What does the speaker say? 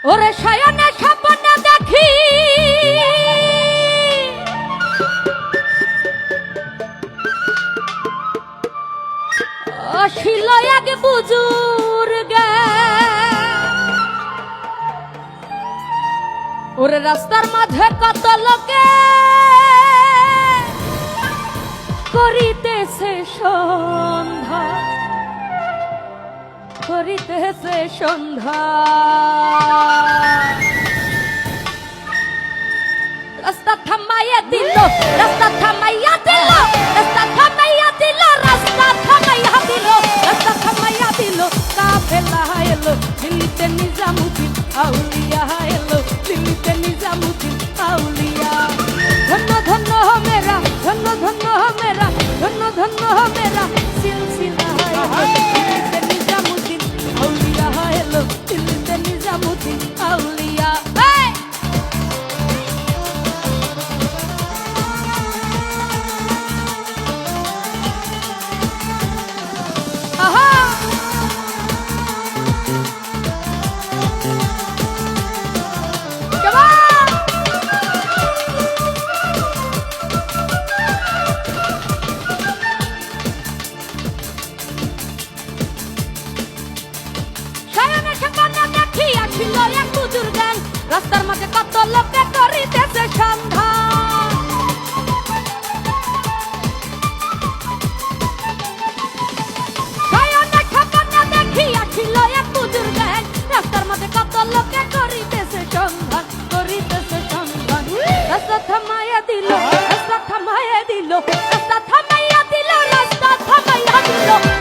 ওরে শয়নে স্বপ্নে দেখি আসিল এক বুজুর্গ ওরে রাস্তার মাঝে কত লোকে করিতেছে সন্ধ্যা করিতেছে সন্ধ্যা রাস্তা থামাইয়া দিল রাস্তা থামাইয়া দিল রাস্তা থামাইয়া দিল রাস্তা থামাইয়া দিল রাস্তা থামাইয়া দিল কাফেলা এলো দিল্লিতে নিজামুদ্দিন আউলিয়া এলো দিল্লিতে নিজামুদ্দিন আউলিয়া ধন্য ধন্য হো মেরা ধন্য ধন্য হো মেরা ধন্য ধন্য হো মেরা সিলসিলা দিল্লিতে নিজামুদ্দিন আউলিয়া এলো দিল্লিতে নিজামুদ্দিন আউলিয়া রাস্তার মাঝে কত লোকে করিতেছে সন্ধ্যা দেখি আসিল এক বুজুর্গ রাস্তার মাঝে কত লোকে করিতেছে সন্ধান করিতেছে সন্ধান রাস্তা থামাইয়া দিল রাস্তা থামাইয়া দিল রাস্তা থামাইয়া দিল রাস্তা থামাইয়া দিল